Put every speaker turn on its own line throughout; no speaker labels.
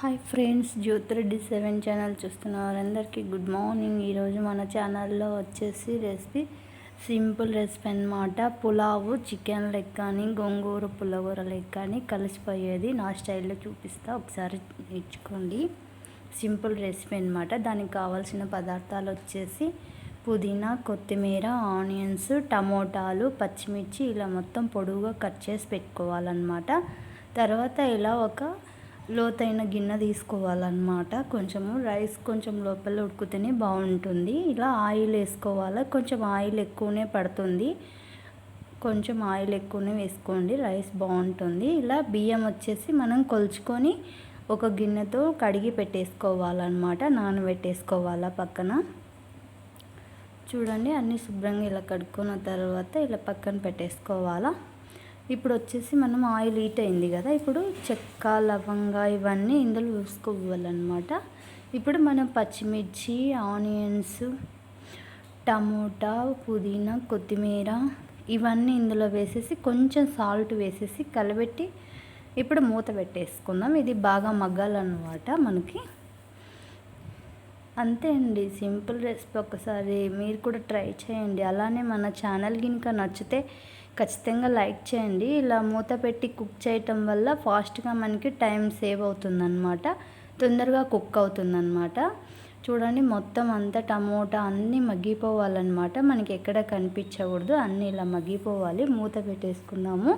Hi friends, Jyothi Reddy 7 channel చూస్తున్న వారందరికీ good morning. ఈరోజు మన ఛానల్లో వచ్చేసి రెసిపీ సింపుల్ రెసిపీ అన్నమాట. పులావు చికెన్ లెగ్ కానీ గోంగూర పుల్లగూర లెగ్ కానీ కలిసిపోయేది నా స్టైల్లో చూపిస్తా, ఒకసారి నేర్చుకోండి. సింపుల్ రెసిపీ అన్నమాట. దానికి కావాల్సిన పదార్థాలు వచ్చేసి పుదీనా, కొత్తిమీర, ఆనియన్స్, టమోటాలు, పచ్చిమిర్చి ఇలా మొత్తం పొడవుగా కట్ చేసి పెట్టుకోవాలన్నమాట. తర్వాత ఇలా ఒక లోతైన గిన్నె తీసుకోవాలన్నమాట. కొంచెము రైస్ కొంచెం లోపల ఉడుకుతేనే బాగుంటుంది. ఇలా ఆయిల్ వేసుకోవాలి, కొంచెం ఆయిల్ ఎక్కువనే పడుతుంది, కొంచెం ఆయిల్ ఎక్కువనే వేసుకోండి, రైస్ బాగుంటుంది. ఇలా బియ్యం వచ్చేసి మనం కొలుచుకొని ఒక గిన్నెతో కడిగి పెట్టేసుకోవాలన్నమాట, నానబెట్టేసుకోవాలా పక్కన. చూడండి, అన్నీ శుభ్రంగా ఇలా కడుక్కున్న తర్వాత ఇలా పక్కన పెట్టేసుకోవాలా. ఇప్పుడు వచ్చేసి మనం ఆయిల్ హీట్ అయింది కదా, ఇప్పుడు చెక్క, లవంగా ఇవన్నీ ఇందులో వేసుకోవాలన్నమాట. ఇప్పుడు మనం పచ్చిమిర్చి, ఆనియన్స్, టమోటా, పుదీనా, కొత్తిమీర ఇవన్నీ ఇందులో వేసేసి కొంచెం సాల్ట్ వేసేసి కలబెట్టి ఇప్పుడు మూత పెట్టేసుకుందాం. ఇది బాగా మగ్గాలన్నమాట మనకి. అంతే అండి, సింపుల్ రెసిపీ. ఒకసారి మీరు కూడా ట్రై చేయండి. అలానే మన ఛానల్ కనుక నచ్చితే ఖచ్చితంగా లైక్ చేయండి. ఇలా మూత పెట్టి కుక్ చేయటం వల్ల ఫాస్ట్గా మనకి టైం సేవ్ అవుతుందన్నమాట, తొందరగా కుక్ అవుతుందన్నమాట. చూడండి, మొత్తం అంతా టమోటా అన్నీ మగ్గిపోవాలన్నమాట, మనకి ఎక్కడ కనిపించకూడదు, అన్నీ ఇలా మగ్గిపోవాలి. మూత పెట్టేసుకుందాము.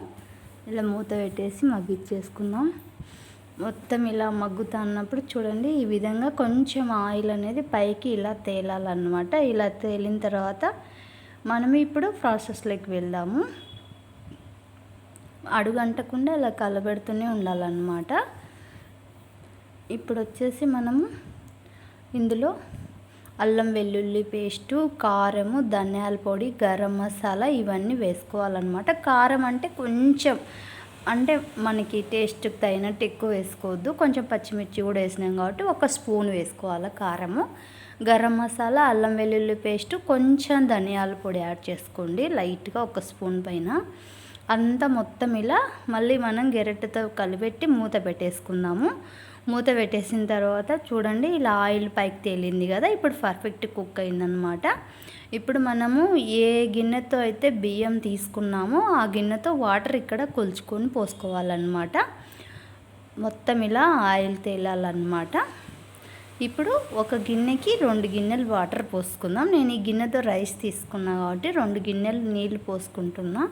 ఇలా మూత పెట్టేసి మగ్గిచ్చేసుకుందాం. మొత్తం ఇలా మగ్గుతా అన్నప్పుడు చూడండి, ఈ విధంగా కొంచెం ఆయిల్ అనేది పైకి ఇలా తేలాలన్నమాట. ఇలా తేలిన తర్వాత మనం ఇప్పుడు ప్రాసెస్లోకి వెళ్దాము. అడుగంటకుండా ఇలా కలబెడుతూనే ఉండాలన్నమాట. ఇప్పుడు వచ్చేసి మనము ఇందులో అల్లం వెల్లుల్లి పేస్టు, కారము, ధనియాల పొడి, గరం మసాలా ఇవన్నీ వేసుకోవాలన్నమాట. కారం అంటే కొంచెం, అంటే మనకి టేస్ట్కి తగినట్టు ఎక్కువ వేసుకోవద్దు, కొంచెం పచ్చిమిర్చి కూడా వేసినాం కాబట్టి ఒక స్పూన్ వేసుకోవాలి కారము. గరం మసాలా, అల్లం వెల్లుల్లి పేస్టు, కొంచెం ధనియాల పొడి యాడ్ చేసుకోండి లైట్గా, ఒక స్పూన్ పైన. అంతా మొత్తం ఇలా మళ్ళీ మనం గెరెట్తో కలిపెట్టి మూత పెట్టేసుకుందాము. మూత పెట్టేసిన తర్వాత చూడండి, ఇలా ఆయిల్ పైకి తేలింది కదా, ఇప్పుడు పర్ఫెక్ట్ కుక్ అయిందనమాట. ఇప్పుడు మనము ఏ గిన్నెతో అయితే బియ్యం తీసుకున్నామో ఆ గిన్నెతో వాటర్ ఇక్కడ కొలుచుకొని పోసుకోవాలన్నమాట. మొత్తం ఇలా ఆయిల్ తేలాలన్నమాట. ఇప్పుడు ఒక గిన్నెకి 2 గిన్నెలు వాటర్ పోసుకుందాం. నేను ఈ గిన్నెతో రైస్ తీసుకున్నా కాబట్టి 2 గిన్నెలు నీళ్ళు పోసుకుంటున్నా.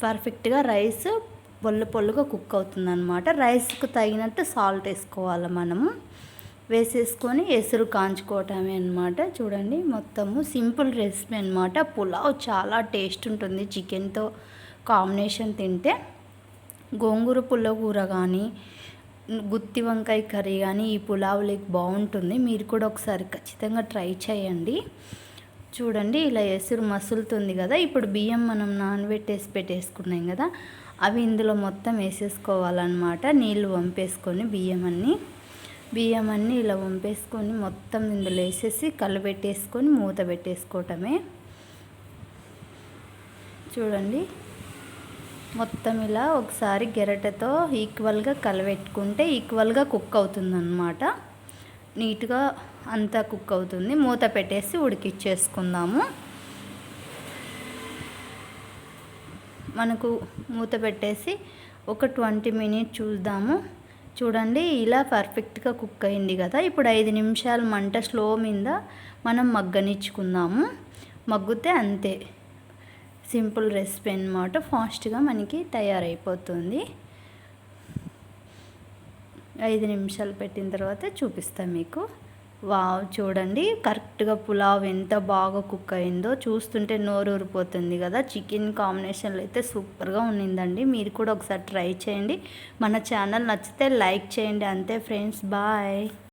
పర్ఫెక్ట్గా రైస్ పొల్లుగా కుక్ అవుతుందన్నమాట. రైస్కు తగినట్టు సాల్ట్ వేసుకోవాలి మనము. వేసేసుకొని ఎసురు కాంచుకోవటమే అన్నమాట. చూడండి, మొత్తము సింపుల్ రెసిపీ అన్నమాట. పులావ్ చాలా టేస్ట్ ఉంటుంది చికెన్తో కాంబినేషన్ తింటే. గోంగూర పుల్లగూర కానీ గుత్తి వంకాయ కర్రీ కానీ ఈ పులావ్ లెగ్ బాగుంటుంది. మీరు కూడా ఒకసారి ఖచ్చితంగా ట్రై చేయండి. చూడండి, ఇలా ఎసురు మసులుతుంది కదా. ఇప్పుడు బియ్యం మనం నానబెట్టేసి పెట్టేసుకున్నాం కదా, అవి ఇందులో మొత్తం వేసేసుకోవాలన్నమాట. నీళ్ళు వంపేసుకొని బియ్యం అన్నీ ఇలా వంపేసుకొని మొత్తం ఇందులో వేసేసి కలబెట్టేసుకొని మూత పెట్టేసుకోవటమే. చూడండి, మొత్తం ఇలా ఒకసారి గెరటతో ఈక్వల్గా కలబెట్టుకుంటే ఈక్వల్గా కుక్ అవుతుందన్నమాట. నీట్గా అంతా కుక్ అవుతుంది. మూత పెట్టేసి ఉడికిచ్చేసుకుందాము. మనకు మూత పెట్టేసి ఒక 20 మినిట్స్ చూద్దాము. చూడండి, ఇలా పర్ఫెక్ట్గా కుక్ అయింది కదా. ఇప్పుడు 5 నిమిషాలు మంట స్లో మీద మనం మగ్గనిచ్చుకుందాము. మగ్గితే అంతే, సింపుల్ రెసిపీ అన్నమాట. ఫాస్ట్గా మనకి తయారైపోతుంది. 5 నిమిషాలు పెట్టిన తర్వాత చూపిస్తాను మీకు. వావ్, చూడండి కరెక్ట్గా పులావ్ ఎంత బాగా కుక్ అయిందో చూస్తుంటే నోరు ఊరిపోతుంది కదా. చికెన్ కాంబినేషన్లో అయితే సూపర్గా ఉన్నిందండి. మీరు కూడా ఒకసారి ట్రై చేయండి. మన ఛానల్ నచ్చితే లైక్ చేయండి. అంతే ఫ్రెండ్స్, బాయ్.